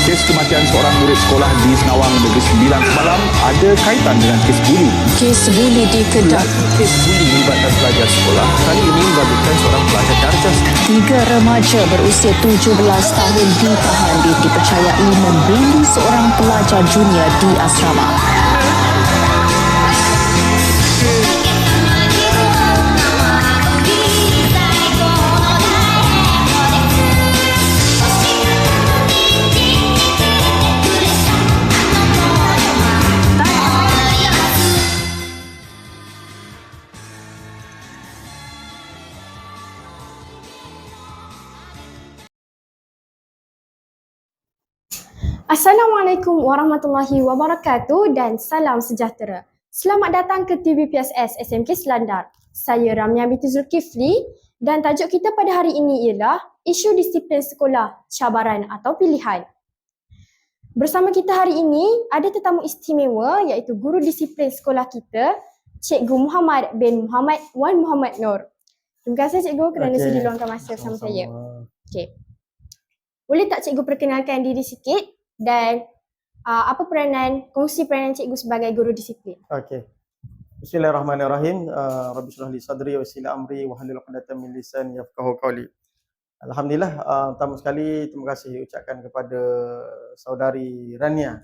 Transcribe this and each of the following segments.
Kes kematian seorang murid sekolah di Senawang Negeri Sembilan semalam ada kaitan dengan kes buli. Kes buli di Kedah. Kes buli melibatkan pelajar sekolah kali ini melibatkan seorang pelajar darjah. 3 remaja berusia 17 tahun ditahan dipercayai membuli seorang pelajar junior di asrama. Assalamualaikum warahmatullahi wabarakatuh dan salam sejahtera. Selamat datang ke TV PSS SMK Selandar. Saya Ramia binti Zulkifli dan tajuk kita pada hari ini ialah isu disiplin sekolah, cabaran atau pilihan. Bersama kita hari ini ada tetamu istimewa iaitu guru disiplin sekolah kita, Cikgu Muhammad bin Muhammad Wan Muhammad Nur. Terima kasih Cikgu kerana sudi luangkan masa bersama saya. Okey. Boleh tak Cikgu perkenalkan diri sikit? Dan apa kongsi peranan cikgu sebagai guru disiplin? Okey. Bismillahirrahmanirrahim. Rabbi shrah li sadri wa yassir li amri wa hlul 'uqdatam min lisani yafqahu qawli. Alhamdulillah, pertama sekali terima kasih ucapkan kepada saudari Ramia.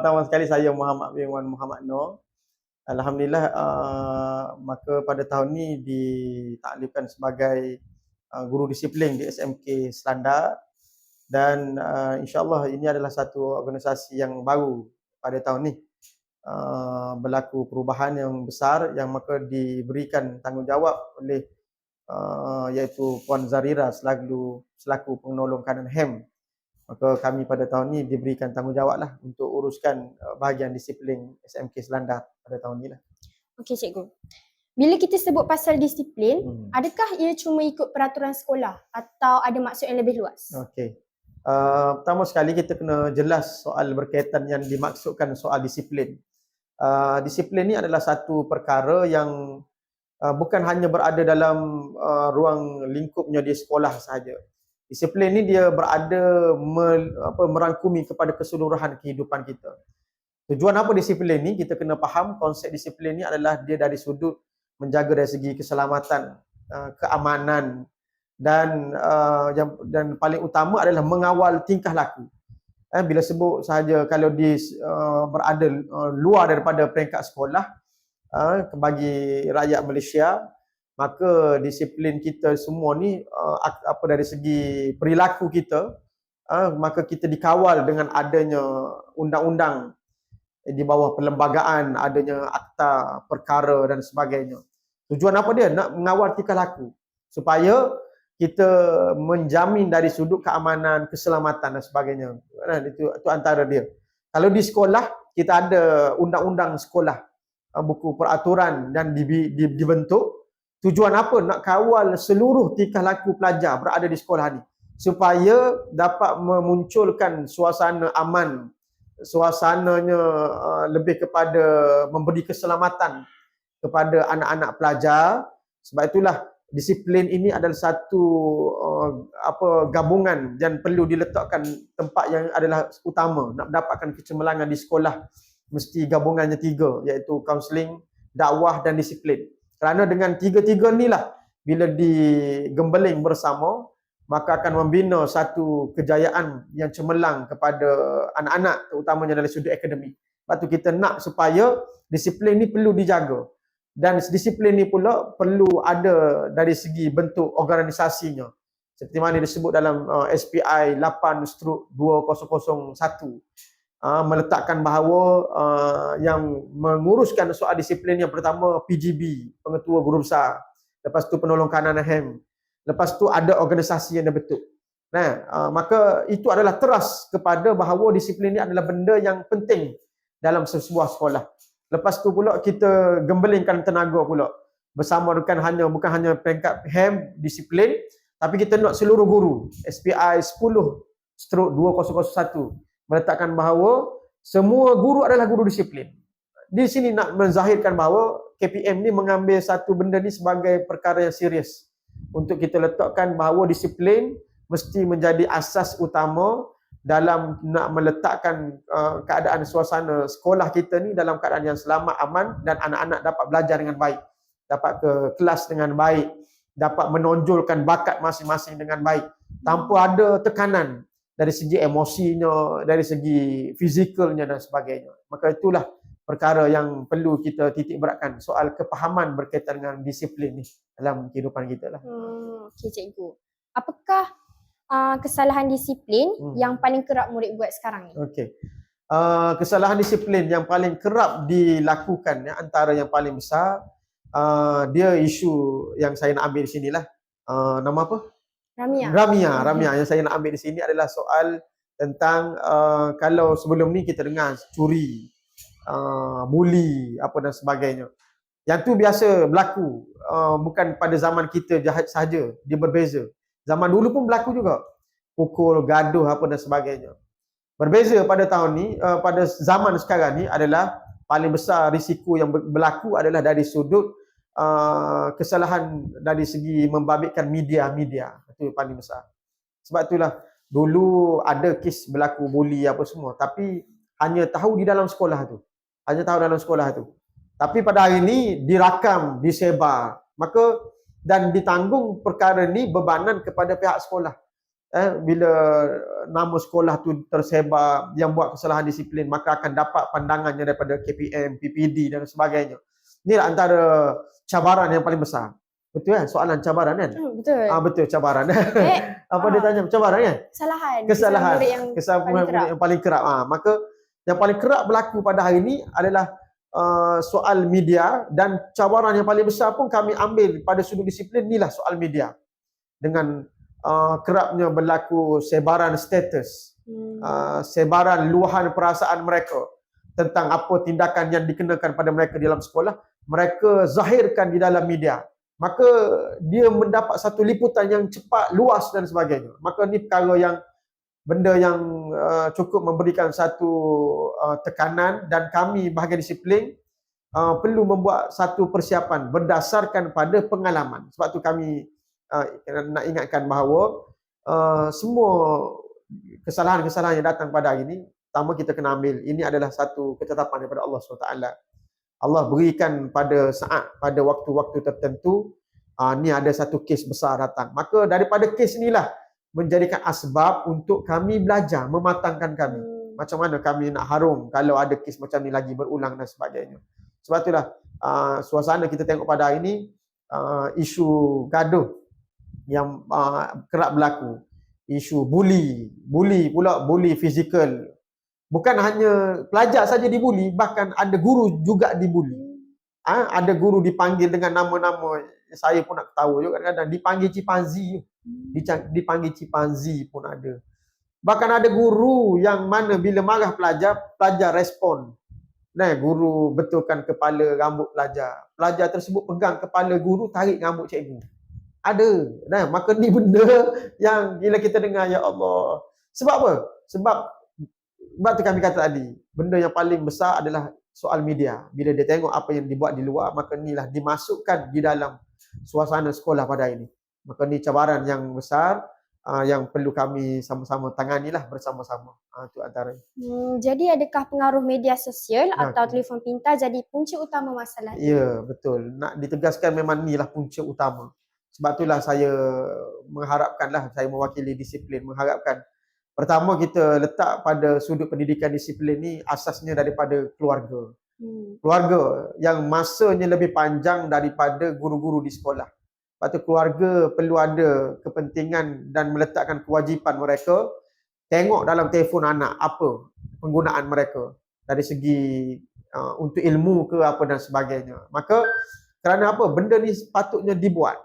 Pertama sekali saya Muhammad bin Wan Muhammad Nur. Alhamdulillah, maka pada tahun ni ditaklifkan sebagai guru disiplin di SMK Selandar dan insyaAllah ini adalah satu organisasi yang baru pada tahun ni. Berlaku perubahan yang besar yang maka diberikan tanggungjawab oleh iaitu Puan Zarira selaku penolong kanan HEM. Maka kami pada tahun ni diberikan tanggungjawab lah untuk uruskan bahagian disiplin SMK Selandar pada tahun ni lah. Okey Cikgu. Bila kita sebut pasal disiplin, adakah ia cuma ikut peraturan sekolah atau ada maksud yang lebih luas? Okey. Pertama sekali kita kena jelas soal berkaitan yang dimaksudkan soal disiplin. Disiplin ni adalah satu perkara yang bukan hanya berada dalam ruang lingkupnya di sekolah sahaja. Disiplin ni dia berada merangkumi kepada keseluruhan kehidupan kita. Tujuan apa disiplin ni? Kita kena faham konsep disiplin ni adalah dia dari sudut menjaga dari segi keselamatan, keamanan dan paling utama adalah mengawal tingkah laku. Bila sebut sahaja kalau berada luar daripada peringkat sekolah bagi rakyat Malaysia, maka disiplin kita semua ni dari segi perilaku kita, maka kita dikawal dengan adanya undang-undang di bawah perlembagaan, adanya akta perkara dan sebagainya. Tujuan apa dia? Nak mengawal tingkah laku supaya kita menjamin dari sudut keamanan, keselamatan dan sebagainya. Itu antara dia. Kalau di sekolah, kita ada undang-undang sekolah, buku peraturan yang dibentuk. Tujuan apa? Nak kawal seluruh tingkah laku pelajar berada di sekolah ni supaya dapat memunculkan suasana aman, suasananya lebih kepada memberi keselamatan kepada anak-anak pelajar. Sebab itulah disiplin ini adalah satu gabungan dan perlu diletakkan tempat yang adalah utama. Nak mendapatkan kecemerlangan di sekolah mesti gabungannya 3, iaitu kaunseling, dakwah dan disiplin. Kerana dengan 3-3 inilah bila digembeling bersama, maka akan membina satu kejayaan yang cemerlang kepada anak-anak, terutamanya dari sudut akademik. Sebab tu kita nak supaya disiplin ni perlu dijaga. Dan disiplin ni pula perlu ada dari segi bentuk organisasinya. Seperti mana disebut dalam SPI 8/2001. Meletakkan bahawa yang menguruskan soal disiplin yang pertama PGB, Pengetua Guru Besar. Lepas tu penolong kanan HEM. Lepas tu ada organisasi yang dibentuk. Maka itu adalah teras kepada bahawa disiplin ini adalah benda yang penting dalam sebuah sekolah. Lepas tu pula kita gembelingkan tenaga pula bersama dengan bukan hanya peringkat HEM disiplin, tapi kita nak seluruh guru. SPI 10/2001 meletakkan bahawa semua guru adalah guru disiplin. Di sini nak menzahirkan bahawa KPM ni mengambil satu benda ni sebagai perkara yang serius. Untuk kita letakkan bahawa disiplin mesti menjadi asas utama dalam nak meletakkan keadaan suasana sekolah kita ni dalam keadaan yang selamat, aman dan anak-anak dapat belajar dengan baik, dapat ke kelas dengan baik, dapat menonjolkan bakat masing-masing dengan baik tanpa ada tekanan dari segi emosinya, dari segi fizikalnya dan sebagainya. Maka itulah perkara yang perlu kita titik beratkan, soal kepahaman berkaitan dengan disiplin ni dalam kehidupan kita lah. Okey cikgu. Apakah kesalahan disiplin yang paling kerap murid buat sekarang ni? Okey. Kesalahan disiplin yang paling kerap dilakukan, ya, antara yang paling besar, dia isu yang saya nak ambil di sinilah. Nama apa? Ramia. Yang saya nak ambil di sini adalah soal tentang kalau sebelum ni kita dengar curi, buli apa dan sebagainya. Yang tu biasa berlaku, bukan pada zaman kita jahat saja, dia berbeza. Zaman dulu pun berlaku juga. Pukul, gaduh apa dan sebagainya. Berbeza pada tahun ni, pada zaman sekarang ni adalah paling besar risiko yang berlaku adalah dari sudut kesalahan dari segi membabitkan media. Itu paling besar. Sebab itulah dulu ada kes berlaku buli apa semua, tapi hanya tahu di dalam sekolah tu. Tapi pada hari ini dirakam, disebar. Maka dan ditanggung perkara ni bebanan kepada pihak sekolah. Bila nama sekolah tu tersebar yang buat kesalahan disiplin, maka akan dapat pandangannya daripada KPM, PPD dan sebagainya. Inilah antara cabaran yang paling besar. Betul kan? Soalan cabaran kan? Betul. Betul, cabaran. Apa dia tanya? Cabaran kan? Kesalahan murid yang paling kerap. Maka yang paling kerap berlaku pada hari ini adalah soal media, dan cabaran yang paling besar pun kami ambil pada sudut disiplin inilah soal media. Dengan kerapnya berlaku sebaran status, sebaran luahan perasaan mereka tentang apa tindakan yang dikenakan pada mereka di dalam sekolah, mereka zahirkan di dalam media. Maka dia mendapat satu liputan yang cepat, luas dan sebagainya. Maka ni benda yang cukup memberikan satu tekanan, dan kami bahagian disiplin perlu membuat satu persiapan berdasarkan pada pengalaman. Sebab tu kami nak ingatkan bahawa semua kesalahan-kesalahan yang datang pada hari ini, pertama kita kena ambil ini adalah satu ketetapan daripada Allah SWT. Allah berikan pada waktu-waktu tertentu, ni ada satu kes besar datang. Maka daripada kes inilah menjadikan asbab untuk kami belajar, mematangkan kami. Macam mana kami nak harung kalau ada kes macam ni lagi berulang dan sebagainya. Sebab itulah suasana kita tengok pada hari ini, isu gaduh yang kerap berlaku. Isu buli pula, buli fizikal. Bukan hanya pelajar saja dibuli, bahkan ada guru juga dibuli. Ada guru dipanggil dengan nama-nama, saya pun nak tahu juga kadang-kadang dipanggil cipanzi pun ada. Bahkan ada guru yang mana bila marah pelajar respon. Guru betulkan kepala rambut pelajar. Pelajar tersebut pegang kepala guru, tarik rambut cikgu. Ada. Maka ni benda yang bila kita dengar, ya Allah. Sebab apa? Sebab tu kami kata tadi, benda yang paling besar adalah soal media. Bila dia tengok apa yang dibuat di luar, maka inilah dimasukkan di dalam suasana sekolah pada hari ini. Maka ni cabaran yang besar yang perlu kami sama-sama tanganilah bersama-sama. Itu antara. Jadi adakah pengaruh media sosial atau telefon pintar jadi punca utama masalah ini? Ya, betul. Nak ditegaskan memang inilah punca utama. Sebab itulah saya mengharapkanlah, saya mewakili disiplin, mengharapkan pertama kita letak pada sudut pendidikan disiplin ni asasnya daripada keluarga. Keluarga yang masanya lebih panjang daripada guru-guru di sekolah. Lepas tu keluarga perlu ada kepentingan dan meletakkan kewajipan mereka tengok dalam telefon anak apa penggunaan mereka dari segi untuk ilmu ke apa dan sebagainya. Maka kerana apa? Benda ni sepatutnya dibuat.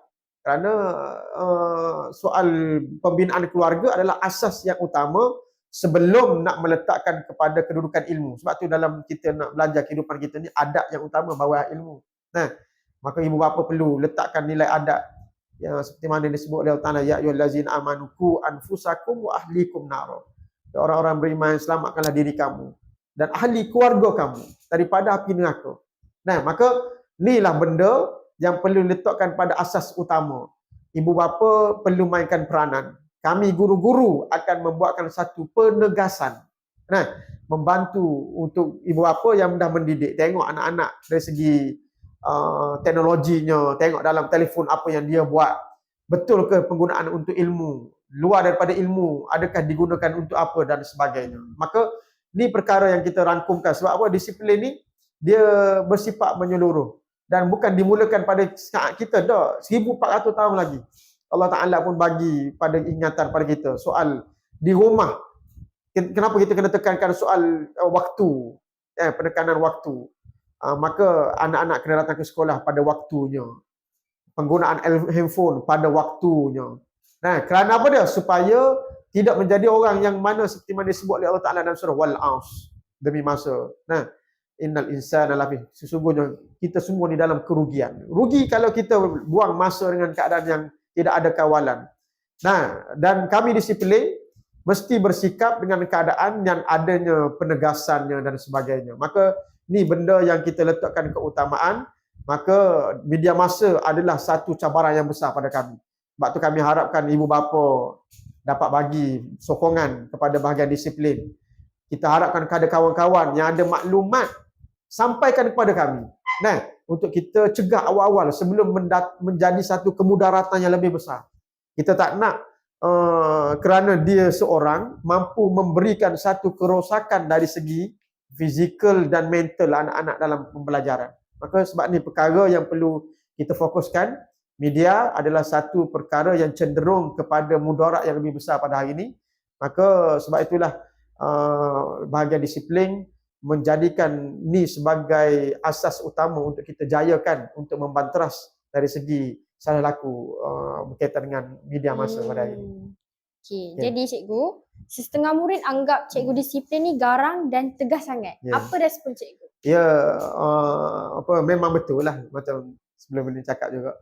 Kerana soal pembinaan keluarga adalah asas yang utama sebelum nak meletakkan kepada kedudukan ilmu. Sebab tu dalam kita nak belajar kehidupan kita ni, adab yang utama bawa ilmu. Maka ibu bapa perlu letakkan nilai adab yang seperti mana disebut oleh Allah Ta'ala, ya ayyuhallazina amanu qu anfusakum wa ahlikum nar. Orang-orang beriman, selamatkanlah diri kamu dan ahli keluarga kamu daripada api neraka. Maka inilah benda yang perlu letakkan pada asas utama. Ibu bapa perlu mainkan peranan. kami guru-guru akan membuatkan satu penegasan. Nah, membantu untuk ibu bapa yang dah mendidik. Tengok anak-anak dari segi teknologinya, tengok dalam telefon apa yang dia buat. Betul ke penggunaan untuk ilmu? Luar daripada ilmu, adakah digunakan untuk apa dan sebagainya. Maka ni perkara yang kita rangkumkan. Sebab apa? Disiplin ni dia bersifat menyeluruh dan bukan dimulakan pada saat kita dah 1400 tahun lagi. Allah Ta'ala pun bagi pada ingatan pada kita soal di rumah. Kenapa kita kena tekankan soal waktu, penekanan waktu. Maka anak-anak kena datang ke sekolah pada waktunya. Penggunaan handphone pada waktunya. Nah, kerana apa dia? Supaya tidak menjadi orang yang mana seperti mana disebut oleh Allah Ta'ala dalam surah Wal-Aus, demi masa. Nah, innal insana lafi, sesungguhnya kita semua di dalam kerugian. Rugi kalau kita buang masa dengan keadaan yang tidak ada kawalan. Nah, dan kami disiplin mesti bersikap dengan keadaan yang adanya penegasannya dan sebagainya. Maka ni benda yang kita letakkan keutamaan. Maka media masa adalah satu cabaran yang besar pada kami. Sebab tu kami harapkan ibu bapa dapat bagi sokongan kepada bahagian disiplin. Kita harapkan kepada kawan-kawan yang ada maklumat, sampaikan kepada kami. Nah, untuk kita cegah awal-awal sebelum menjadi satu kemudaratan yang lebih besar. Kita tak nak kerana dia seorang mampu memberikan satu kerosakan dari segi fizikal dan mental anak-anak dalam pembelajaran. Maka sebab ni perkara yang perlu kita fokuskan. Media adalah satu perkara yang cenderung kepada mudarat yang lebih besar pada hari ini. Maka sebab itulah bahagian disiplin menjadikan ni sebagai asas utama untuk kita jayakan untuk membanteras dari segi salah laku berkaitan dengan media masa pada hari ini. Okay. Jadi cikgu, setengah murid anggap cikgu disiplin ni garang dan tegas sangat. Apa respon cikgu? Ya, memang betul lah macam sebelum ini cakap juga.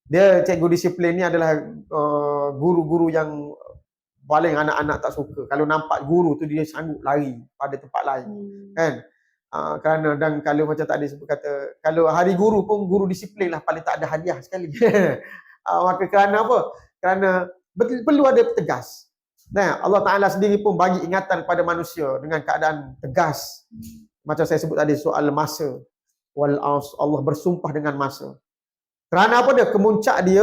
Dia cikgu disiplin ni adalah guru-guru yang paling anak-anak tak suka. Kalau nampak guru tu dia sanggup lari pada tempat lain. Kan? Kerana dan kalau macam tadi sebut kata, kalau hari guru pun guru disiplin lah paling tak ada hadiah sekali. Maka kerana apa? Kerana perlu ada tegas. Nah, Allah Ta'ala sendiri pun bagi ingatan kepada manusia dengan keadaan tegas. Macam saya sebut tadi soal masa. Wal-Aus, Allah bersumpah dengan masa. Kerana apa dia? Kemuncak dia,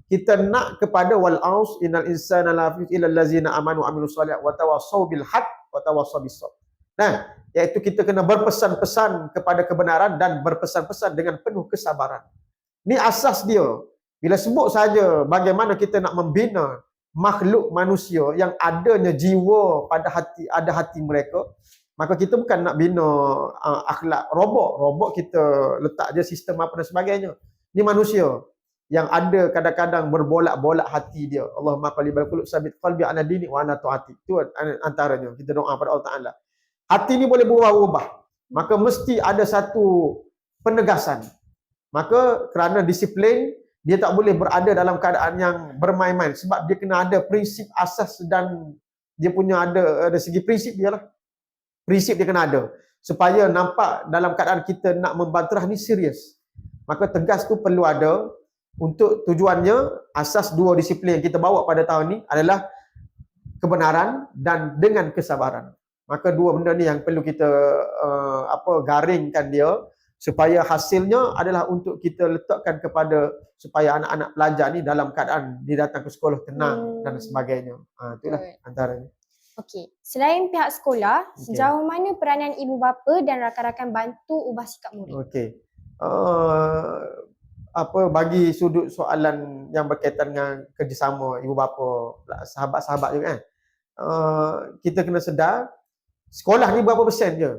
kita nak kepada wal-Aus, innal insana lafi illal ladzina amanu wa amilus solihat wa tawassaw bil haqq wa tawassaw bis sabr. Nah, iaitu kita kena berpesan-pesan kepada kebenaran dan berpesan-pesan dengan penuh kesabaran. Ini asas dia. Bila sebut saja bagaimana kita nak membina makhluk manusia yang adanya jiwa pada hati, ada hati mereka, maka kita bukan nak bina akhlak robot. Robot kita letak je sistem apa dan sebagainya. Ini manusia yang ada kadang-kadang berbolak-bolak hati dia. Allahumma qalibal qulub sabit qalbi ala dini wa ana taati. Itu antaranya. Kita doa pada Allah Ta'ala. Hati ni boleh berubah-ubah. Maka mesti ada satu penegasan. Maka kerana disiplin, dia tak boleh berada dalam keadaan yang bermain-main. Sebab dia kena ada prinsip asas dan dia punya ada segi prinsip dia lah. Prinsip dia kena ada. Supaya nampak dalam keadaan kita nak membanterah ni serius. Maka tegas tu perlu ada. Untuk tujuannya, asas dua disiplin yang kita bawa pada tahun ni adalah kebenaran dan dengan kesabaran. Maka dua benda ni yang perlu kita garingkan dia supaya hasilnya adalah untuk kita letakkan kepada supaya anak-anak pelajar ni dalam keadaan dia datang ke sekolah tenang dan sebagainya. Itulah antaranya. Okey, selain pihak sekolah, sejauh mana peranan ibu bapa dan rakan-rakan bantu ubah sikap murid? Okey. Bagi sudut soalan yang berkaitan dengan kerjasama ibu bapa, sahabat-sahabat juga kan. Kita kena sedar sekolah ni berapa persen je.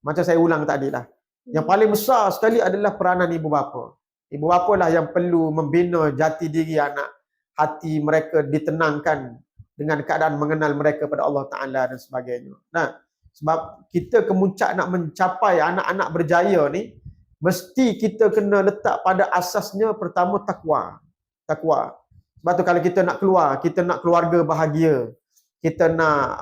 Macam saya ulang tadi lah. Yang paling besar sekali adalah peranan ibu bapa. Ibu bapa lah yang perlu membina jati diri anak, hati mereka ditenangkan dengan keadaan mengenal mereka pada Allah Ta'ala dan sebagainya. Nah, sebab kita kemuncak nak mencapai anak-anak berjaya ni, mesti kita kena letak pada asasnya pertama takwa. Takwa. Sebab tu kalau kita nak keluar, kita nak keluarga bahagia. Kita nak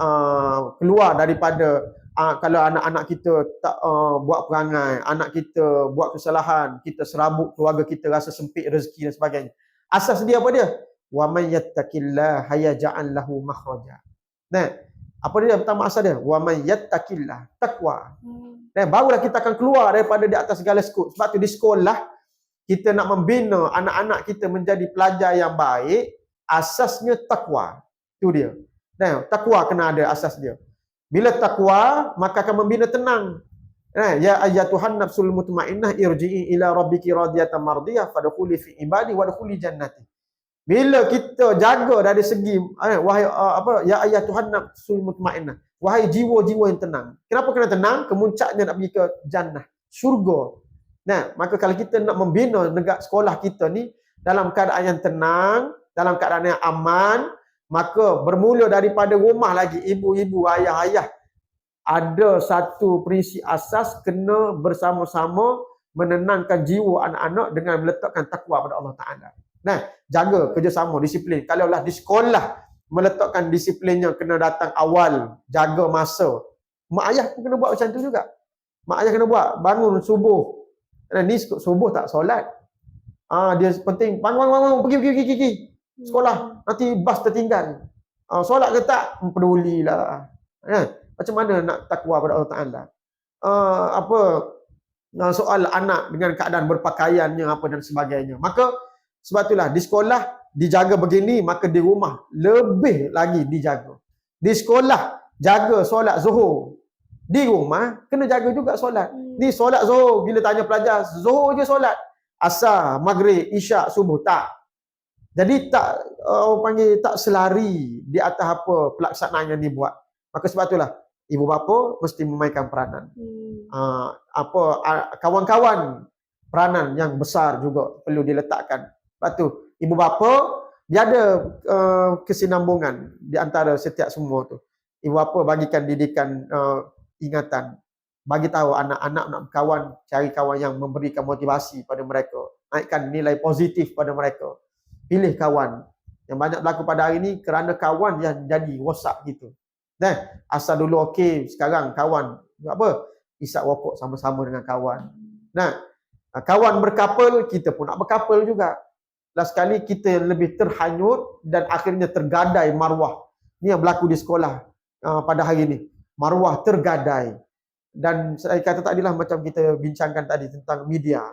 keluar daripada kalau anak-anak kita tak buat perangai, anak kita buat kesalahan, kita serabut keluarga kita rasa sempit rezeki dan sebagainya. Asas dia apa dia? wa may yattaqillaha yaj'al lahu makhraja. Nah, apa dia pertama asal dia? Wa may yattaqillah, takwa. Nah, barulah kita akan keluar daripada di atas segala skop. Sebab tu di sekolah kita nak membina anak-anak kita menjadi pelajar yang baik, asasnya takwa. Itu dia. Nah, takwa kena ada asas dia. Bila takwa, maka akan membina tenang. Ya ayyatuhan nafsul mutmainnah irji'i ila rabbiki radiyatan mardiyah fadkhuli fi ibadi wadkhuli jannati. Bila kita jaga dari segi wahai ya ayyatuhan nafsul mutmainnah, wahai jiwa-jiwa yang tenang. Kenapa kena tenang? Kemuncaknya nak pergi ke jannah, syurga. Nah, maka kalau kita nak membina negara sekolah kita ni dalam keadaan yang tenang, dalam keadaan yang aman, maka bermula daripada rumah lagi, ibu-ibu, ayah-ayah, ada satu prinsip asas kena bersama-sama menenangkan jiwa anak-anak dengan meletakkan takwa pada Allah Ta'ala. Nah, jaga kerjasama, disiplin. Kalaulah di sekolah meletakkan disiplinnya kena datang awal, jaga masa. Mak ayah pun kena buat macam tu juga. Mak ayah kena buat, bangun subuh. Ni subuh tak solat. Dia penting, bangun, pergi. Sekolah, nanti bas tertinggal. Solat ke tak? Pedulilah. Macam mana nak takwa pada Allah Ta'ala? Soal anak dengan keadaan berpakaiannya apa dan sebagainya. Maka sebab itulah di sekolah dijaga begini, maka di rumah lebih lagi dijaga. Di sekolah jaga solat Zuhur. Di rumah kena jaga juga solat. Ni solat Zuhur, bila tanya pelajar, Zuhur je solat. Asar, Maghrib, Isyak, Subuh tak. Jadi tak orang panggil tak selari di atas apa pelaksanaan yang dibuat. Maka sebab itulah ibu bapa mesti memainkan peranan. Kawan-kawan peranan yang besar juga perlu diletakkan. Sebab tu ibu bapa dia ada kesinambungan di antara setiap semua tu. Ibu bapa bagikan didikan ingatan. Bagi tahu anak-anak nak berkawan, cari kawan yang memberikan motivasi pada mereka. Naikkan nilai positif pada mereka. Pilih kawan. Yang banyak berlaku pada hari ni kerana kawan yang jadi rosak gitu. Asal dulu okey, sekarang kawan apa? Isap rokok sama-sama dengan kawan. Kawan berkapal, kita pun nak berkapal juga. Last sekali kita lebih terhanyut dan akhirnya tergadai maruah. Ni yang berlaku di sekolah pada hari ni. Maruah tergadai. Dan saya kata tadilah macam kita bincangkan tadi tentang media.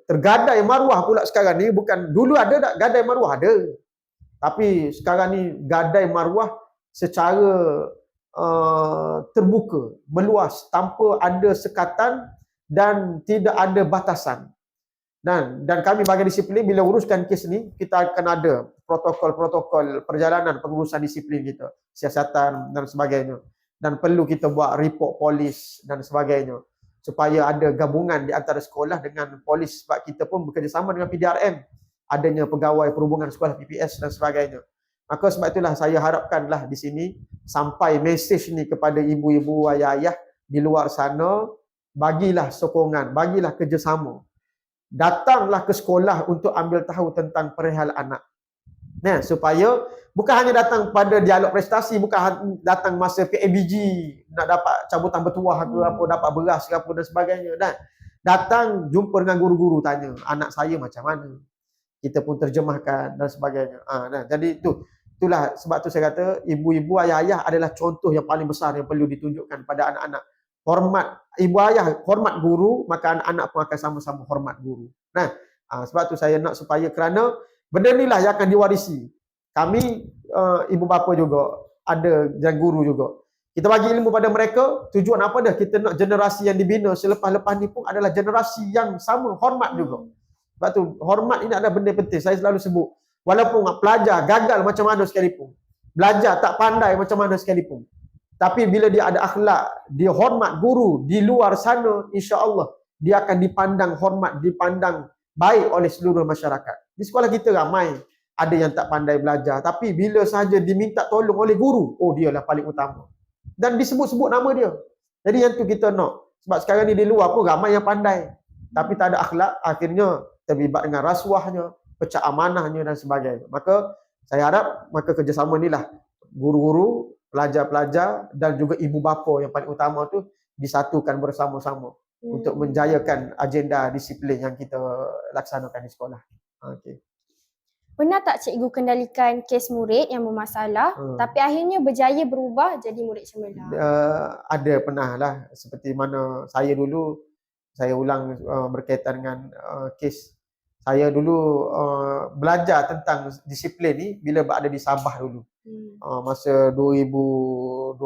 Tergadai maruah pula sekarang ni, bukan dulu ada tak gadai maruah ada. Tapi sekarang ni gadai maruah secara terbuka, meluas, tanpa ada sekatan dan tidak ada batasan. Dan kami bagi disiplin, bila uruskan kes ni, kita akan ada protokol-protokol perjalanan pengurusan disiplin kita, siasatan dan sebagainya. Dan perlu kita buat report polis dan sebagainya. Supaya ada gabungan di antara sekolah dengan polis, sebab kita pun bekerjasama dengan PDRM. Adanya pegawai perhubungan sekolah PPS dan sebagainya. Maka sebab itulah saya harapkanlah di sini sampai mesej ni kepada ibu-ibu, ayah-ayah di luar sana, bagilah sokongan, bagilah kerjasama. Datanglah ke sekolah untuk ambil tahu tentang perihal anak. Supaya bukan hanya datang pada dialog prestasi, bukan datang masa PABG nak dapat cabutan bertuah ke apa, dapat beras ke apa dan sebagainya. Datang jumpa dengan guru-guru, tanya anak saya macam mana. Kita pun terjemahkan dan sebagainya. Jadi itulah sebab tu saya kata ibu-ibu, ayah-ayah adalah contoh yang paling besar yang perlu ditunjukkan pada anak-anak. Hormat ibu ayah, hormat guru, maka anak-anak pun akan sama-sama hormat guru. Sebab tu saya nak supaya, kerana benda inilah yang akan diwarisi. Kami ibu bapa juga ada dan guru juga. Kita bagi ilmu pada mereka, tujuan apa dah? Kita nak generasi yang dibina selepas-lepas ni pun adalah generasi yang sama, hormat juga. Sebab tu hormat ini adalah benda penting. Saya selalu sebut, walaupun pelajar gagal macam mana sekalipun, belajar tak pandai macam mana sekalipun, tapi bila dia ada akhlak, dia hormat guru di luar sana, insya-Allah dia akan dipandang hormat, dipandang baik oleh seluruh masyarakat. Di sekolah kita ramai ada yang tak pandai belajar, tapi bila sahaja diminta tolong oleh guru, dialah paling utama. Dan disebut-sebut nama dia. Jadi yang tu kita nak. Sebab sekarang ni di luar pun ramai yang pandai, tapi tak ada akhlak, akhirnya terlibat dengan rasuahnya, pecah amanahnya dan sebagainya. Maka saya harap kerjasama inilah guru-guru, pelajar-pelajar dan juga ibu bapa yang paling utama tu disatukan bersama-sama untuk menjayakan agenda disiplin yang kita laksanakan di sekolah. Okey. Pernah tak cikgu kendalikan kes murid yang bermasalah tapi akhirnya berjaya berubah jadi murid cemerlang? Ada pernah lah, seperti mana saya dulu, saya ulang berkaitan dengan kes. Saya dulu belajar tentang disiplin ni bila berada di Sabah dulu. Masa 2020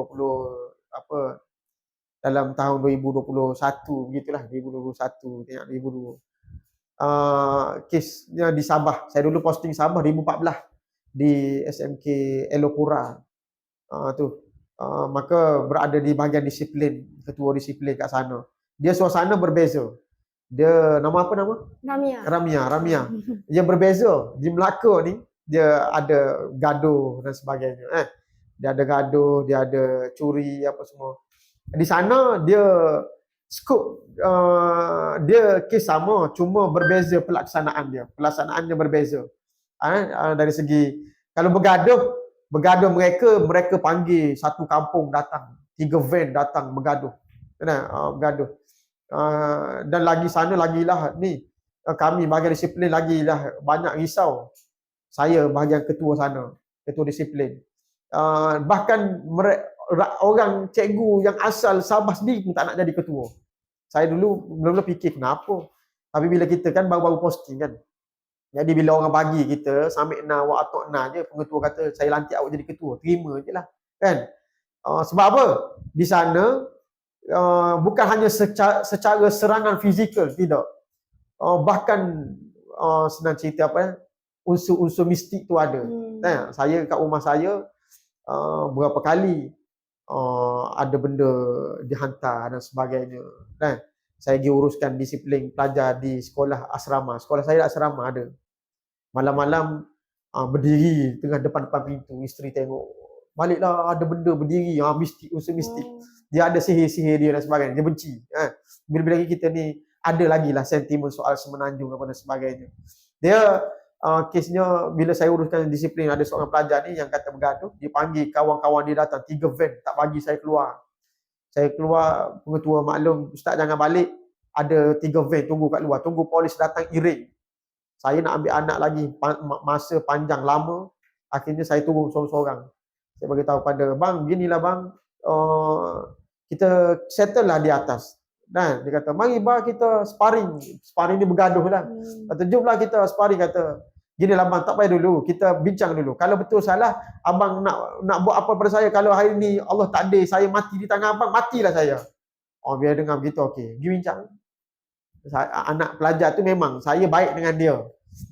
dalam tahun 2021 begitulah, 2021 tengok 2020. Kesnya di Sabah. Saya dulu posting Sabah 2014 di SMK Elokura. Maka berada di bahagian disiplin, ketua disiplin kat sana. Dia suasana berbeza. Dia nama apa nama? Ramia. Dia berbeza. Di Melaka ni dia ada gaduh dan sebagainya. Dia ada gaduh, dia ada curi apa semua. Di sana dia skop dia kes sama, cuma berbeza pelaksanaan dia. Pelaksanaannya berbeza. Dari segi kalau bergaduh mereka panggil satu kampung datang, 3 van datang bergaduh. Bergaduh. Dan lagi sana lagilah ni kami bahagian disiplin lagilah banyak risau. Saya bahagian ketua sana, ketua disiplin. Bahkan orang cikgu yang asal Sabah sendiri pun tak nak jadi ketua. Saya dulu mula-mula fikir kenapa. Tapi bila kita kan baru-baru posting kan. Jadi bila orang bagi kita sami'na wa ata'na je, pengetua kata saya lantik awak jadi ketua, terima je lah. Kan? Sebab apa? Di sana bukan hanya secara serangan fizikal, tidak. Bahkan senang cerita unsur-unsur mistik tu ada. Saya kat rumah saya berapa kali ada benda dihantar dan sebagainya. Saya pergi uruskan disiplin pelajar di sekolah asrama. Sekolah saya asrama ada. Malam-malam berdiri tengah depan-depan pintu, isteri tengok, baliklah ada benda berdiri, mistik, unsur mistik. Dia ada sihir-sihir dia dan sebagainya. Dia benci. Bila-bila lagi kita ni ada lagi lah sentimen soal semenanjung dan sebagainya. Dia kesnya bila saya uruskan disiplin, ada seorang pelajar ni yang kata bergaduh, dia panggil kawan-kawan dia datang, 3 van, tak bagi saya keluar. Saya keluar, pengetua maklum, ustaz jangan balik, ada 3 van tunggu kat luar, tunggu polis datang iring. Saya nak ambil anak lagi, masa panjang lama, akhirnya saya turun seorang-seorang. Saya beritahu pada bang, beginilah bang, kita settle lah di atas. Dan dia kata, mari bah kita sparring ni bergaduh lah. Kata, jomlah kita sparring, kata, gini lah bang, tak payah dulu, kita bincang dulu. Kalau betul salah, abang nak buat apa pada saya, kalau hari ni Allah takdir saya mati di tangan abang, matilah saya. Biar dengar begitu, okey, pergi bincang. Anak pelajar tu memang, saya baik dengan dia.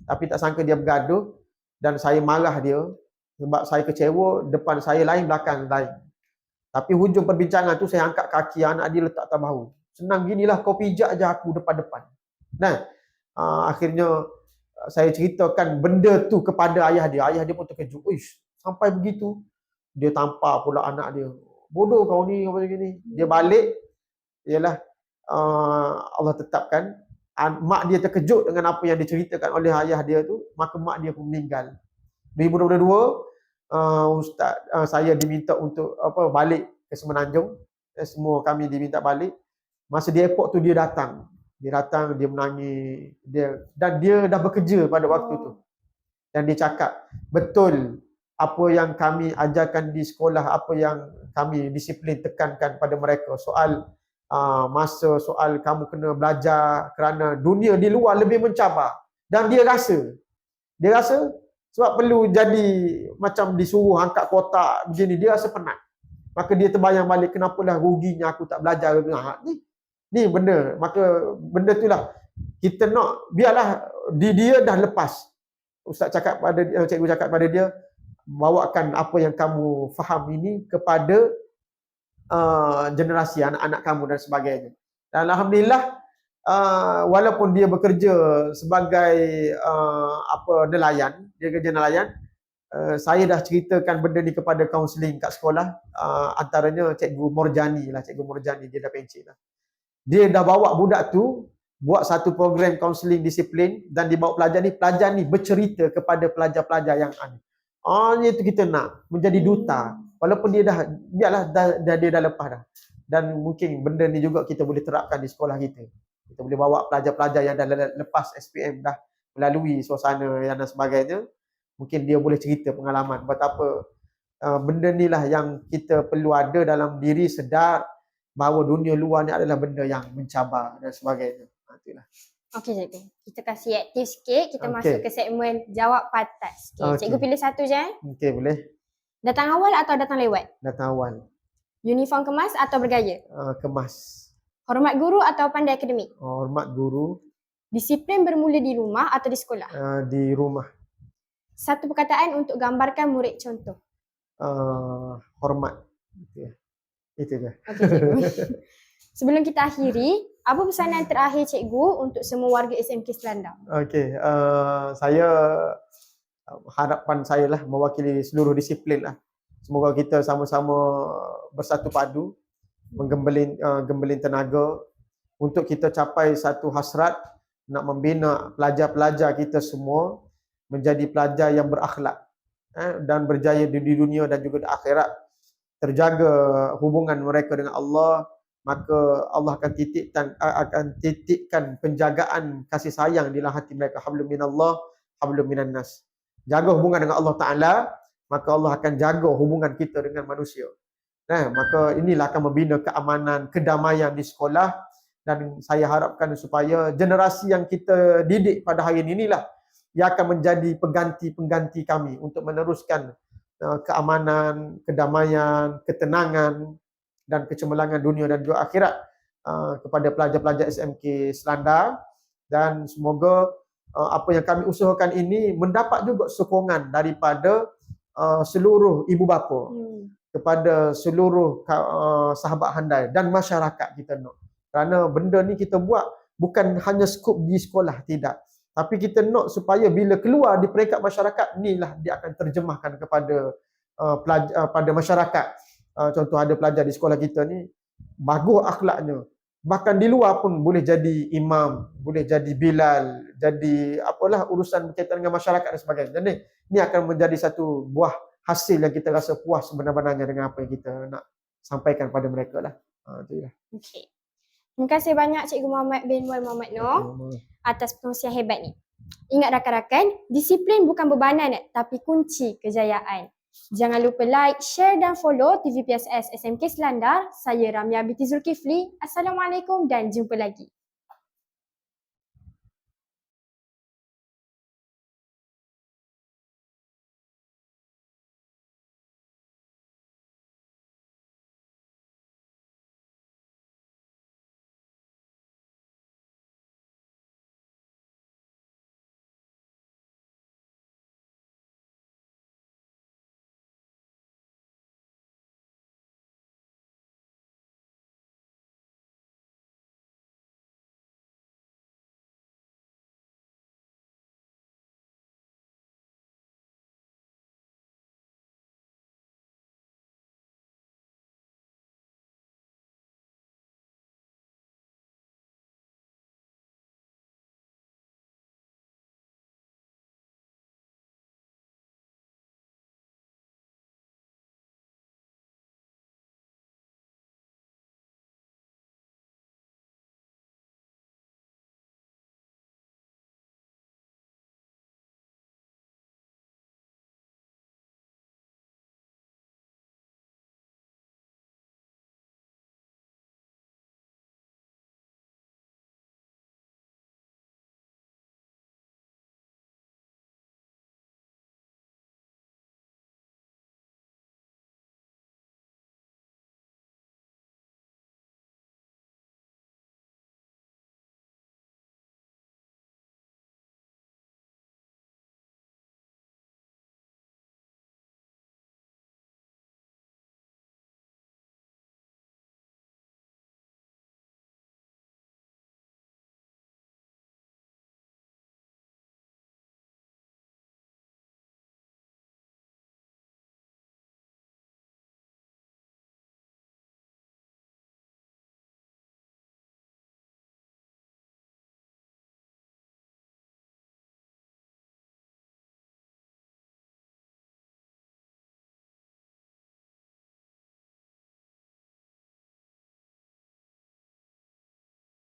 Tapi tak sangka dia bergaduh, dan saya marah dia, sebab saya kecewa, depan saya lain, belakang lain. Tapi hujung perbincangan tu, saya angkat kaki anak dia letak atas bahu. Senang ginilah kau pijak je aku depan-depan. Akhirnya saya ceritakan benda tu kepada ayah dia. Ayah dia pun terkejut. Uish, sampai begitu. Dia tampar pula anak dia. Bodoh kau ni, apa begini. Dia balik. Ialah Allah tetapkan. Mak dia terkejut dengan apa yang diceritakan oleh ayah dia tu. Maka mak dia pun meninggal. 2022, Ustaz saya diminta untuk balik ke Semenanjung. Semua kami diminta balik. Masa di airport tu dia datang, dia menangis, dan dia dah bekerja pada waktu tu. Dan dia cakap, betul apa yang kami ajarkan di sekolah, apa yang kami disiplin tekankan pada mereka, soal masa, soal kamu kena belajar kerana dunia di luar lebih mencabar. Dan dia rasa sebab perlu jadi macam disuruh angkat kotak begini, dia rasa penat. Maka dia terbayang balik, kenapalah ruginya aku tak belajar. Ni benda, maka benda itulah kita nak, biarlah dia dah lepas. Ustaz cakap pada cikgu cakap pada dia, bawakan apa yang kamu faham ini kepada generasi anak-anak kamu dan sebagainya. Dan alhamdulillah, walaupun dia bekerja sebagai nelayan, dia kerja nelayan, saya dah ceritakan benda ni kepada kaunseling kat sekolah, antaranya Cikgu Morjani, dia dah pencet lah. Dia dah bawa budak tu buat satu program kaunseling disiplin, dan dibawa pelajar ni bercerita kepada pelajar-pelajar yang ada. Itu kita nak menjadi duta. Walaupun dia dia dah lepas dah. Dan mungkin benda ni juga kita boleh terapkan di sekolah kita. Kita boleh bawa pelajar-pelajar yang dah lepas SPM, dah melalui suasana yang dan sebagainya, Mungkin dia boleh cerita pengalaman betapa benda ni lah yang kita perlu ada dalam diri, sedar bahawa dunia luar ni adalah benda yang mencabar dan sebagainya. Itulah. Okey cikgu, kita kasih aktif sikit, kita Okey. masuk ke segmen jawab patas. Okey. Cikgu pilih satu je. Okey, boleh. Datang awal atau datang lewat? Datang awal. Uniform kemas atau bergaya? Kemas. Hormat guru atau pandai akademik? Hormat guru. Disiplin bermula di rumah atau di sekolah? Di rumah. Satu perkataan untuk gambarkan murid contoh. Hormat. Itu je. Okey cikgu. Sebelum kita akhiri, apa pesanan terakhir cikgu untuk semua warga SMK Selandar? Okey, saya harapan saya lah mewakili seluruh disiplin lah. Semoga kita sama-sama bersatu padu, gembalin tenaga untuk kita capai satu hasrat nak membina pelajar-pelajar kita semua menjadi pelajar yang berakhlak dan berjaya di dunia dan juga di akhirat. Terjaga hubungan mereka dengan Allah, maka Allah akan titikkan penjagaan kasih sayang di dalam hati mereka. Hablum minallah, hablum minan nas. Jaga hubungan dengan Allah Ta'ala, maka Allah akan jaga hubungan kita dengan manusia. Maka inilah akan membina keamanan, kedamaian di sekolah, dan saya harapkan supaya generasi yang kita didik pada hari ini inilah yang akan menjadi pengganti kami untuk meneruskan keamanan, kedamaian, ketenangan dan kecemerlangan dunia dan juga akhirat kepada pelajar-pelajar SMK Selandar. Dan semoga apa yang kami usahakan ini mendapat juga sokongan daripada seluruh ibu bapa, kepada seluruh sahabat handai dan masyarakat kita nak. Kerana benda ni kita buat bukan hanya skop di sekolah, tidak. Tapi kita nak supaya bila keluar di peringkat masyarakat, inilah dia akan terjemahkan kepada pada masyarakat. Contoh ada pelajar di sekolah kita ni bagus akhlaknya, bahkan di luar pun boleh jadi imam, boleh jadi bilal, jadi apalah urusan berkaitan dengan masyarakat dan sebagainya. Jadi ini akan menjadi satu buah hasil yang kita rasa puas sebenarnya dengan apa yang kita nak sampaikan pada mereka lah. Itulah. Okey. Terima kasih banyak Cikgu Muhammad bin Muhammad Noor atas perkongsian hebat ni. Ingat rakan-rakan, disiplin bukan bebanan tapi kunci kejayaan. Jangan lupa like, share dan follow TVPSS SMK Selandar. Saya Ramya binti Zulkifli. Assalamualaikum dan jumpa lagi.